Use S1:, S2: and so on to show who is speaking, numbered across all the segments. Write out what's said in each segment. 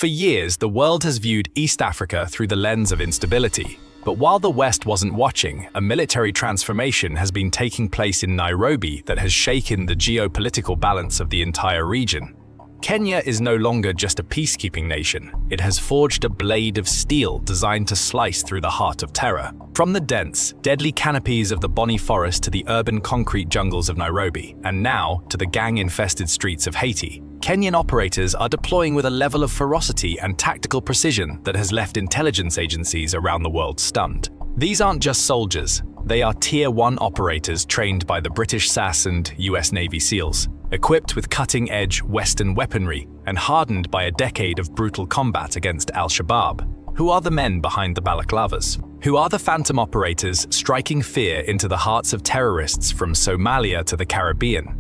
S1: For years, the world has viewed East Africa through the lens of instability. But while the West wasn't watching, a military transformation has been taking place in Nairobi that has shaken the geopolitical balance of the entire region. Kenya is no longer just a peacekeeping nation. It has forged a blade of steel designed to slice through the heart of terror. From the dense, deadly canopies of the Boni Forest to the urban concrete jungles of Nairobi, and now to the gang-infested streets of Haiti, Kenyan operators are deploying with a level of ferocity and tactical precision that has left intelligence agencies around the world stunned. These aren't just soldiers. They are Tier 1 operators trained by the British SAS and US Navy SEALs, equipped with cutting-edge Western weaponry and hardened by a decade of brutal combat against Al-Shabaab. Who are the men behind the balaclavas? Who are the phantom operators striking fear into the hearts of terrorists from Somalia to the Caribbean?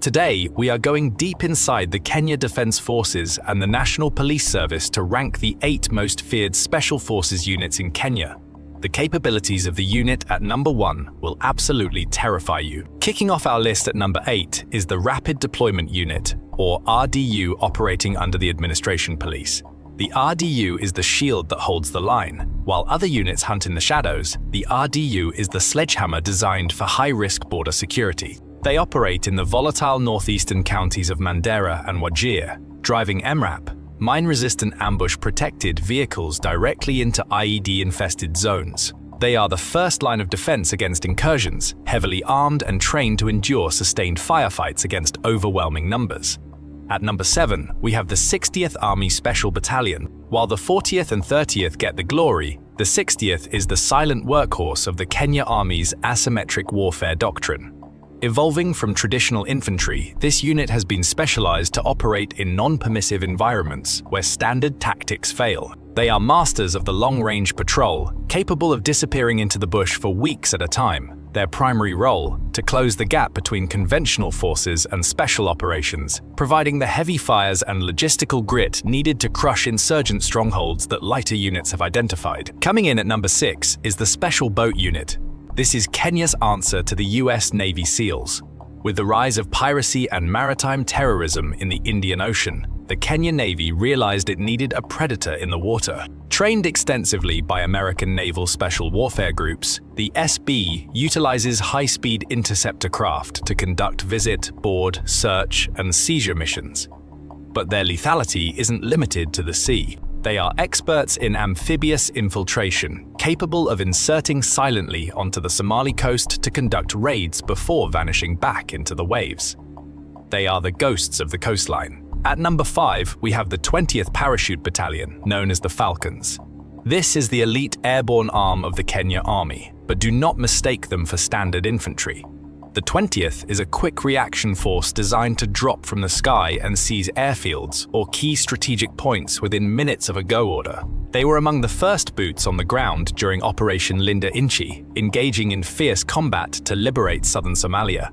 S1: Today, we are going deep inside the Kenya Defense Forces and the National Police Service to rank the 8 most feared Special Forces units in Kenya. The capabilities of the unit at number 1 will absolutely terrify you. Kicking off our list at number 8 is the Rapid Deployment Unit, or RDU, operating under the Administration Police. The RDU is the shield that holds the line. While other units hunt in the shadows, the RDU is the sledgehammer designed for high-risk border security. They operate in the volatile northeastern counties of Mandera and Wajir, driving MRAP, mine-resistant ambush-protected vehicles directly into IED-infested zones. They are the first line of defense against incursions, heavily armed and trained to endure sustained firefights against overwhelming numbers. At number 7, we have the 60th Army Special Battalion. While the 40th and 30th get the glory, the 60th is the silent workhorse of the Kenya Army's asymmetric warfare doctrine. Evolving from traditional infantry, this unit has been specialized to operate in non-permissive environments where standard tactics fail. They are masters of the long-range patrol, capable of disappearing into the bush for weeks at a time. Their primary role, to close the gap between conventional forces and special operations, providing the heavy fires and logistical grit needed to crush insurgent strongholds that lighter units have identified. Coming in at number 6 is the Special Boat Unit. This is Kenya's answer to the US Navy SEALs. With the rise of piracy and maritime terrorism in the Indian Ocean, the Kenyan Navy realized it needed a predator in the water. Trained extensively by American Naval Special Warfare Groups, the SB utilizes high-speed interceptor craft to conduct visit, board, search, and seizure missions. But their lethality isn't limited to the sea. They are experts in amphibious infiltration, capable of inserting silently onto the Somali coast to conduct raids before vanishing back into the waves. They are the ghosts of the coastline. At number 5, we have the 20th Parachute Battalion, known as the Falcons. This is the elite airborne arm of the Kenya Army, but do not mistake them for standard infantry. The 20th is a quick reaction force designed to drop from the sky and seize airfields or key strategic points within minutes of a go order. They were among the first boots on the ground during Operation Linda Inchi, engaging in fierce combat to liberate southern Somalia.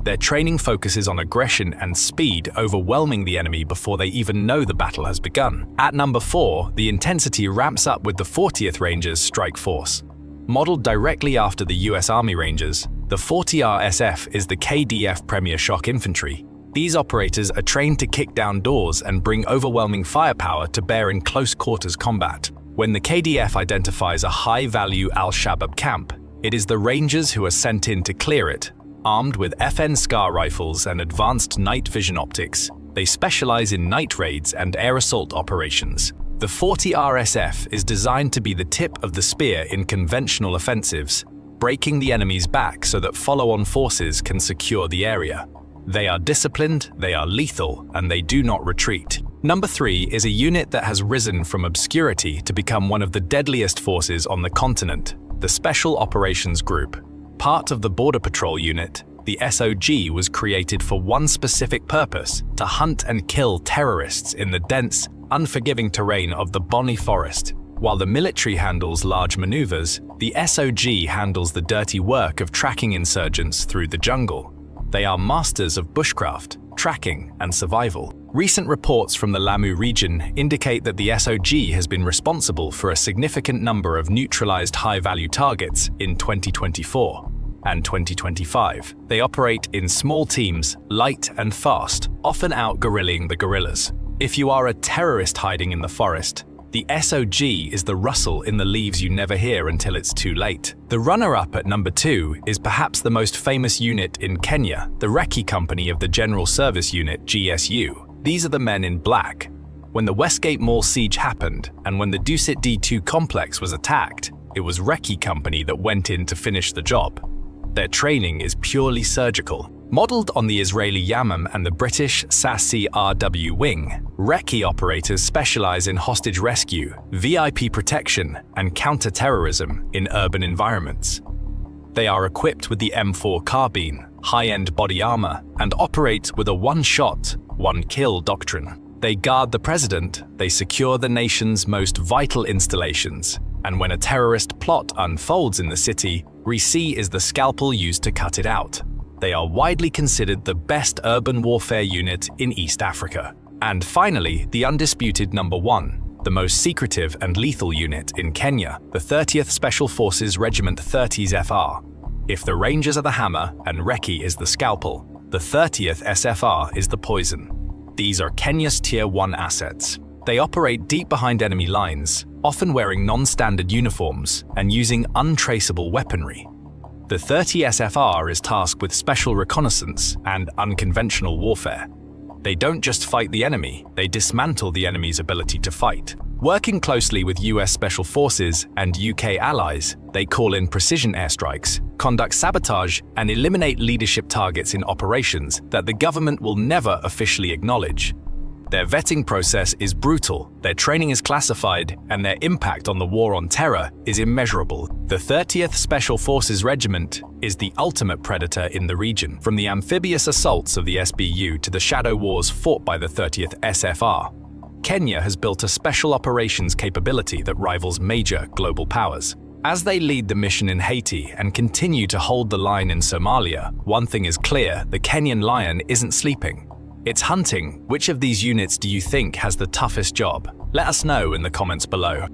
S1: Their training focuses on aggression and speed, overwhelming the enemy before they even know the battle has begun. At number 4, the intensity ramps up with the 40th Rangers Strike Force. Modeled directly after the US Army Rangers, the 40RSF is the KDF Premier Shock Infantry. These operators are trained to kick down doors and bring overwhelming firepower to bear in close-quarters combat. When the KDF identifies a high-value Al-Shabaab camp, it is the Rangers who are sent in to clear it. Armed with FN SCAR rifles and advanced night vision optics, they specialize in night raids and air assault operations. The 40RSF is designed to be the tip of the spear in conventional offensives, breaking the enemy's back so that follow-on forces can secure the area. They are disciplined, they are lethal, and they do not retreat. Number 3 is a unit that has risen from obscurity to become one of the deadliest forces on the continent, the Special Operations Group. Part of the Border Patrol unit, the SOG was created for one specific purpose: to hunt and kill terrorists in the dense, unforgiving terrain of the Boni Forest. While the military handles large maneuvers, the SOG handles the dirty work of tracking insurgents through the jungle. They are masters of bushcraft, tracking, and survival. Recent reports from the Lamu region indicate that the SOG has been responsible for a significant number of neutralized high-value targets in 2024 and 2025. They operate in small teams, light and fast, often out-guerrilling the guerrillas. If you are a terrorist hiding in the forest, the SOG is the rustle in the leaves you never hear until it's too late. The runner-up at number 2 is perhaps the most famous unit in Kenya, the Recce Company of the General Service Unit GSU. These are the men in black. When the Westgate Mall siege happened, and when the Dusit D2 complex was attacked, it was Recce Company that went in to finish the job. Their training is purely surgical. Modeled on the Israeli Yamam and the British SAS-CRW wing, Recce operators specialize in hostage rescue, VIP protection, and counter-terrorism in urban environments. They are equipped with the M4 carbine, high-end body armor, and operate with a one-shot, one-kill doctrine. They guard the president, they secure the nation's most vital installations, and when a terrorist plot unfolds in the city, Recce is the scalpel used to cut it out. They are widely considered the best urban warfare unit in East Africa. And finally, the undisputed number 1, the most secretive and lethal unit in Kenya, the 30th Special Forces Regiment 30s FR. If the Rangers are the hammer and Recce is the scalpel, the 30th SFR is the poison. These are Kenya's Tier 1 assets. They operate deep behind enemy lines, often wearing non-standard uniforms and using untraceable weaponry. The 30 SFR is tasked with special reconnaissance and unconventional warfare. They don't just fight the enemy, they dismantle the enemy's ability to fight. Working closely with US Special Forces and UK allies, they call in precision airstrikes, conduct sabotage, and eliminate leadership targets in operations that the government will never officially acknowledge. Their vetting process is brutal, their training is classified, and their impact on the war on terror is immeasurable. The 30th Special Forces Regiment is the ultimate predator in the region, from the amphibious assaults of the SBU to the shadow wars fought by the 30th SFR. Kenya has built a special operations capability that rivals major global powers. As they lead the mission in Haiti and continue to hold the line in Somalia, one thing is clear: the Kenyan lion isn't sleeping. It's hunting. Which of these units do you think has the toughest job? Let us know in the comments below.